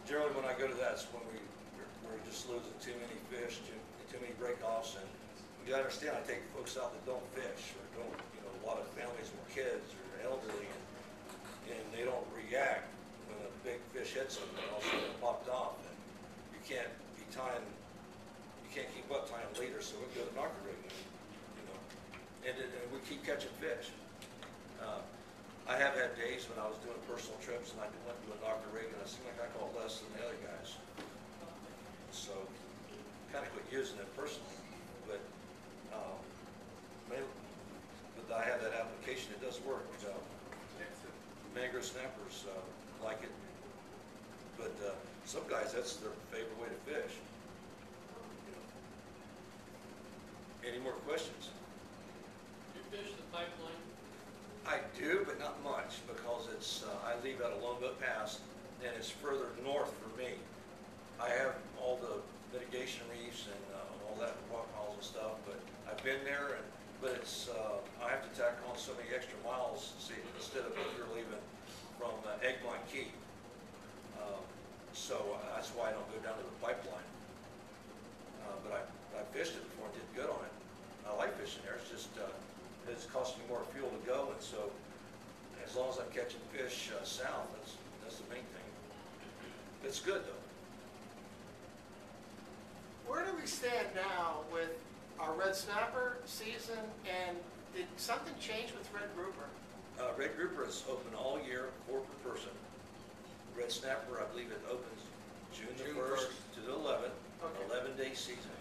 Generally, when I go to that, it's when we're just losing too many fish, too many break-offs, and you gotta understand, I take folks out that don't fish, or don't, you know, a lot of families with kids or elderly, and they don't react when a big fish hits them, and all of a sudden it popped off, and you can't keep up tying leaders, so we go to knocker rig, you know, and we keep catching fish. I have had days when I was doing personal trips and I went to a knocker rig and it seemed like I caught less than the other guys. So, kind of quit using it personally, but I have that application. It does work. Mangrove snappers like it, but some guys, that's their favorite way to fish. Any more questions? You fish the pipeline? I do, but not much, because it's, I leave out of Lone Boat Pass, and it's further north for me. I have all the mitigation reefs and all that rock piles and stuff, but I've been there, but it's, I have to tack on so many extra miles, see, instead of if you're leaving from Egmont Key. So that's why I don't go down to the pipeline. But I fished it before and did good on it. I like fishing there, it's just, it's costing me more fuel to go, and so as long as I'm catching fish south, that's the main thing. It's good though. Where do we stand now with our red snapper season, and did something change with red grouper? Red grouper is open all year, 4 per person. Red snapper, I believe it opens June the 1st to the 11th, Okay. 11-day season.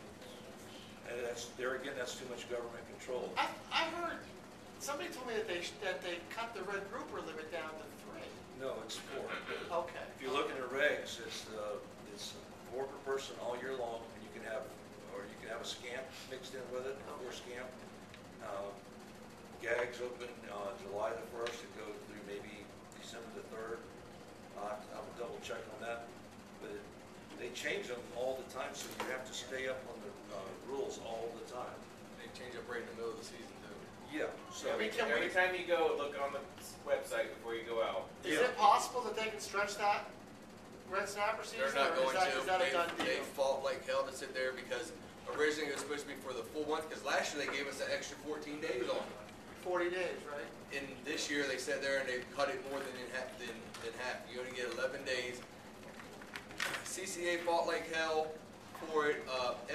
And that's, there again, that's too much government control. I heard, somebody told me that they cut the red grouper limit down to 3. No, it's 4. Okay. If you look in the regs, it's 4 per person all year long, and you can have a scamp mixed in with it, or scamp. Gags open July the 1st to go through maybe December the 3rd. I will double check on that, but they change them all the time, so you have to stay up on the rules all the time. They change up right in the middle of the season too. Yeah. So Every Every time you go, look on the website before you go out. Is it possible that they can stretch that red snapper season? They're not or going is that a done They deal? fought like hell to sit there because originally it was supposed to be for the full month, because last year they gave us an extra 14 days on it. 40 days, right? And this year they sat there and they cut it more than half. You only get 11 days. CCA fought like hell for it.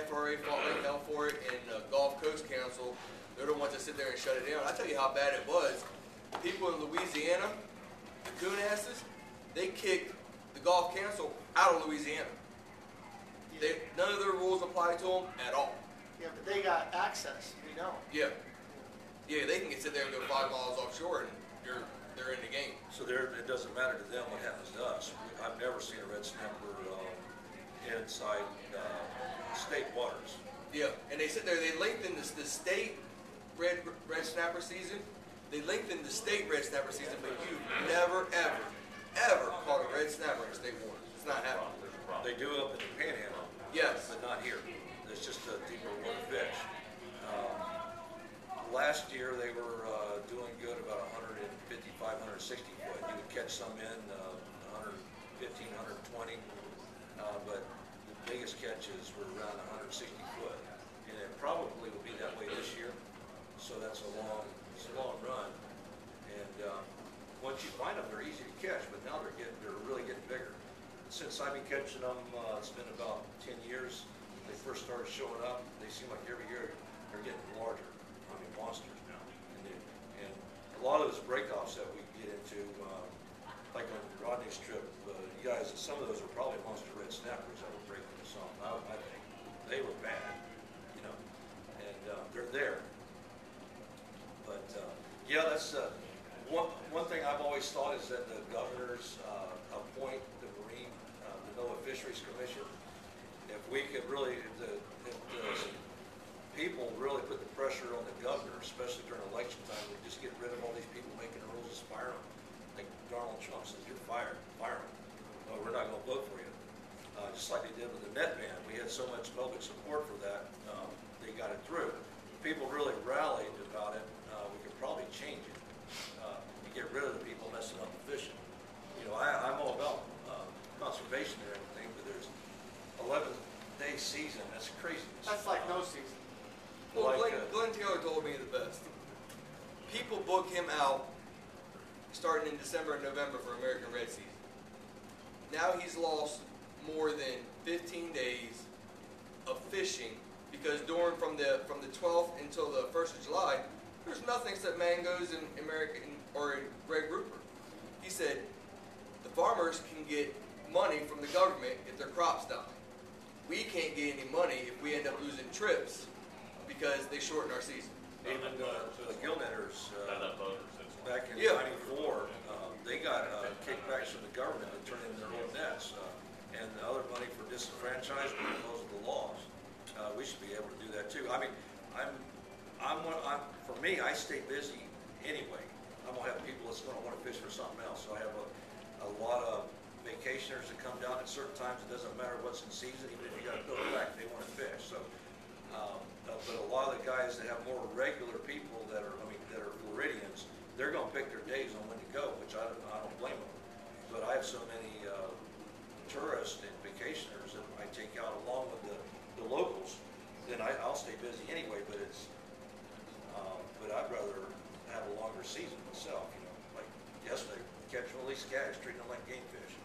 FRA fought like hell for it, and Gulf Coast Council, they're the ones that sit there and shut it down. I tell you how bad it was. People in Louisiana, the coon asses, they kicked the Gulf Council out of Louisiana. None of their rules apply to them at all. Yeah, but they got access, we know. Yeah, they can sit there and go 5 miles offshore, and they're in the game. So it doesn't matter to them what happens to us. I've never seen a red snapper inside state waters. Yeah, and they sit there. They lengthened the state red snapper season. They lengthened the state red snapper season, but you never ever caught a red snapper in state waters. It's not happening. They do up in the Panhandle. Yes. But not here. It's just a deeper water fish. Last year they were doing good about 155, 160 foot. You would catch some in 115, 120, but the biggest catches were around 160 foot. And it probably will be that way this year. So that's a long run. And once you find them, they're easy to catch. But now they're really getting bigger. Since I've been catching them, it's been about 10 years. They first started showing up. They seem like every year they're getting larger. I mean, monsters now. And a lot of those breakoffs that we get into, like on Rodney's trip, you guys, some of those are probably monster red snappers that were breaking us off. I think they were bad, you know, and they're there. But yeah, that's one thing I've always thought is that the governors appoint the Marine, the NOAA Fisheries Commission. If we could really, if the people really put the pressure on the governor, especially during election time, we just get rid of all these people making the rules, just fire them. Like Donald Trump says, you're fired, fire them. No, we're not going to vote for you. Just like they did with the net ban. We had so much public support for that, they got it through. People really rallied about it. We could probably change it. We get rid of the people messing up the fishing. told me the best. People book him out starting in December and November for American Red season. Now he's lost more than 15 days of fishing because from the 12th until the 1st of July, there's nothing except mangoes and American or red grouper. He said the farmers can get money from the government if their crops die. We can't get any money if we end up losing trips because they shorten our season. Even the gill netters, back in Yeah. '94, they got kickbacks from the government to turn in their own nets, and other money for disenfranchisement because of the laws. We should be able to do that too. I mean, for me, I stay busy anyway. I'm gonna have people that's gonna want to fish for something else. So I have a lot of vacationers that come down at certain times. It doesn't matter what's in season, even if you got to go back, they want to fish. So, but a lot of the guys that have more regular people that are Floridians, they're gonna pick their days on when to go, which I don't blame them. But I have so many tourists and vacationers that I take out along with the locals, then I'll stay busy anyway. But but I'd rather have a longer season myself. You know, like yesterday, catch and release guys, treating them like game fish.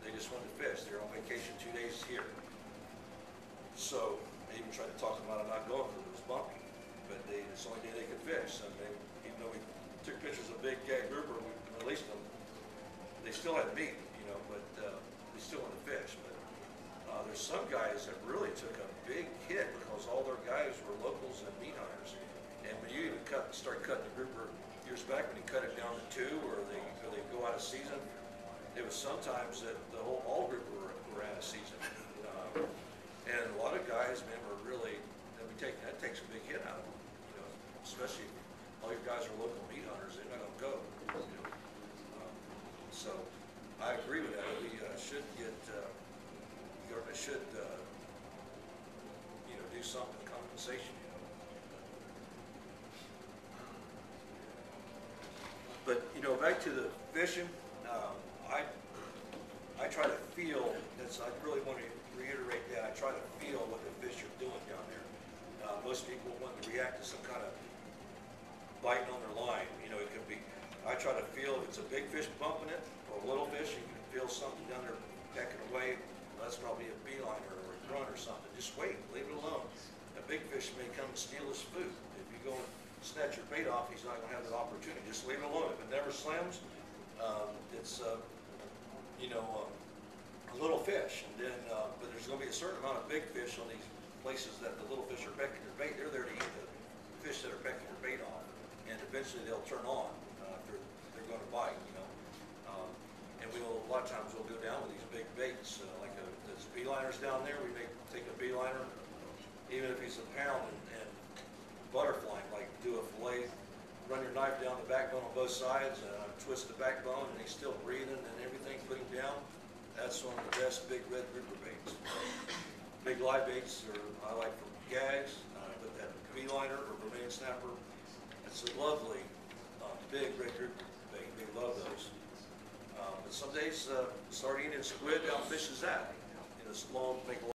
They just wanted to fish. They're on vacation 2 days here. So I even tried to talk them out of not going because it was bumpy. But it's the only day they could fish. So even though we took pictures of big gag grouper, we released them. They still had meat, you know, but they still wanted to fish. But there's some guys that really took a big hit because all their guys were locals and meat hunters. And when you even start cutting the grouper years back, when you cut it down to 2 or they go out of season, it was sometimes that all grouper were out of season. And a lot of guys, man, were really, that takes a big hit out of them. You know, especially if all your guys are local meat hunters, they're not going to go. You know? So I agree with that. We should get, the government should, do something, compensation. But, back to the fishing, I try to feel, I really want to reiterate that, I try to feel what the fish are doing down there. Most people want to react to some kind of biting on their line. It could be, I try to feel if it's a big fish bumping it, or a little fish, you can feel something down there pecking away. Well, that's probably a beeliner or a grunt or something. Just wait, leave it alone. A big fish may come and steal his food. If you go and snatch your bait off, he's not going to have that opportunity. Just leave it alone. If it never slams, it's a little fish. And then, but there's going to be a certain amount of big fish on these places that the little fish are pecking your bait. They're there to eat the fish that are pecking your bait off, and eventually they'll turn on if they're going to bite. And a lot of times we'll go down with these big baits, like there's beeliners down there. We may take a beeliner, even if he's a pound, and butterfly, like do a fillet, run your knife down the backbone on both sides, twist the backbone, and he's still breathing and everything, put him down. That's one of the best big red grouper baits. Big live baits I like for gags, but that beeliner or Vermilion snapper, it's a lovely big red grouper bait. They love those. But some days sardine and squid outfishes that. It's long, make a